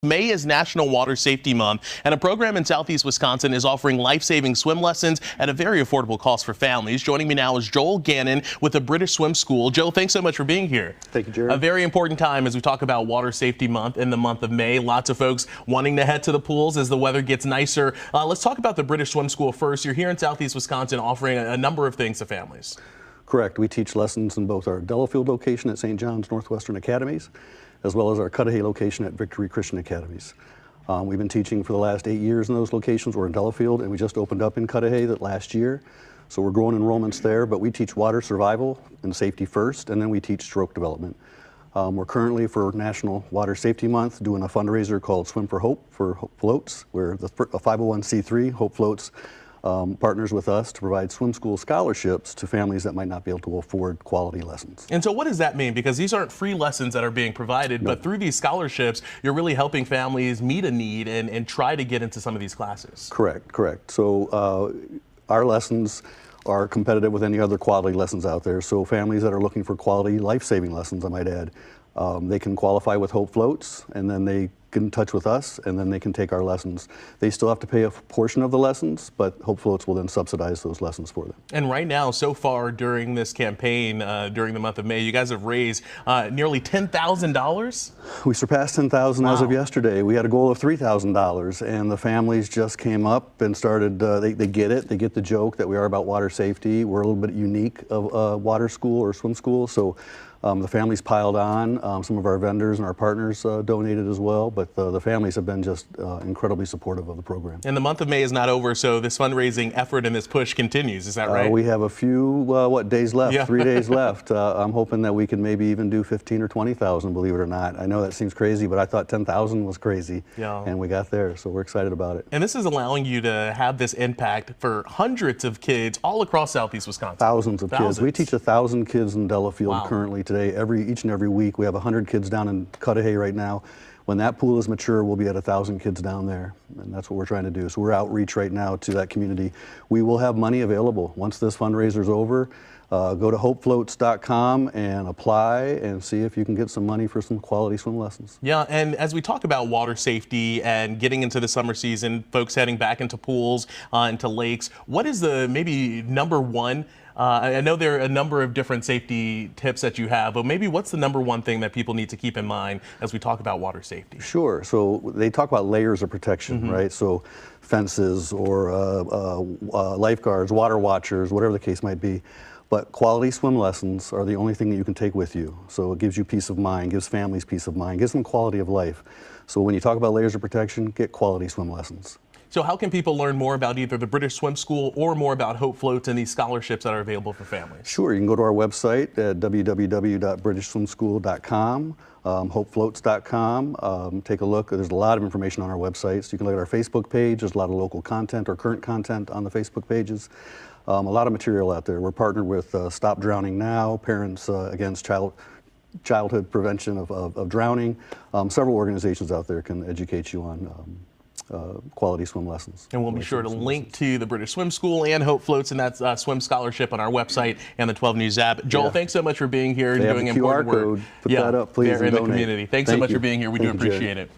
May is National Water Safety Month, and a program in Southeast Wisconsin is offering life-saving swim lessons at a very affordable cost for families. Joining me now is Joel Gannon with the British Swim School. Joel, thanks so much for being here. Thank you, Jared. A very important time as we talk about Water Safety Month in the month of May. Lots of folks wanting to head to the pools as the weather gets nicer. Let's talk about the British Swim School first. You're here in Southeast Wisconsin offering a number of things to families. Correct. We teach lessons in both our Delafield location at St. John's Northwestern Academies, as well as our Cudahy location at Victory Christian Academies. We've been teaching for the last 8 years in those locations. We're in Delafield, and we just opened up in Cudahy that last year. So we're growing enrollments there, but we teach water survival and safety first, and then we teach stroke development. We're currently, for National Water Safety Month, doing a fundraiser called Swim for Hope for Hope Floats, where a 501c3, Hope Floats, partners with us to provide swim school scholarships to families that might not be able to afford quality lessons. And so what does that mean? Because these aren't free lessons that are being provided, but through these scholarships, you're really helping families meet a need and try to get into some of these classes. Correct. So our lessons are competitive with any other quality lessons out there. So families that are looking for quality life-saving lessons, I might add, they can qualify with Hope Floats, and then they get in touch with us, and then they can take our lessons. They still have to pay a portion of the lessons, but Hope Floats will then subsidize those lessons for them. And right now, so far during this campaign, during the month of May, you guys have raised nearly $10,000? We surpassed $10,000 as of yesterday. We had a goal of $3,000, and the families just came up and started, they get it, they get the joke that we are about water safety. We're a little bit unique of a water school or swim school, so the families piled on. Some of our vendors and our partners donated as well, but the families have been just incredibly supportive of the program. And the month of May is not over, so this fundraising effort and this push continues, is that right? We have a few, days left? Yeah. 3 days left. I'm hoping that we can maybe even do 15 or 20,000, believe it or not. I know that seems crazy, but I thought 10,000 was crazy, and we got there, so we're excited about it. And this is allowing you to have this impact for hundreds of kids all across Southeast Wisconsin. Thousands of kids. We teach 1,000 kids in Delafield currently today. Each and every week. We have 100 kids down in Cudahy right now. When that pool is mature, we'll be at 1,000 kids down there, and that's what we're trying to do. So we're outreach right now to that community. We will have money available once this fundraiser is over. Go to hopefloats.com and apply and see if you can get some money for some quality swim lessons. Yeah, and as we talk about water safety and getting into the summer season, folks heading back into pools, into lakes, what is the maybe number one? I know there are a number of different safety tips that you have, but maybe what's the number one thing that people need to keep in mind as we talk about water safety? Sure. So they talk about layers of protection, right? So fences or lifeguards, water watchers, whatever the case might be. But quality swim lessons are the only thing that you can take with you. So it gives you peace of mind, gives families peace of mind, gives them quality of life. So when you talk about layers of protection, get quality swim lessons. So how can people learn more about either the British Swim School or more about Hope Floats and these scholarships that are available for families? Sure, you can go to our website at www.britishswimschool.com, hopefloats.com. Take a look. There's a lot of information on our websites. You can look at our Facebook page. There's a lot of local content or current content on the Facebook pages. A lot of material out there. We're partnered with Stop Drowning Now, Parents Against Childhood Prevention of Drowning. Several organizations out there can educate you on quality swim lessons. And we'll be sure to link to the British Swim School and Hope Floats and that swim scholarship on our website and the 12 News app. Joel, thanks so much for being here and doing important work. Put that up, please, in the community. Thanks so much for being here. We do appreciate it.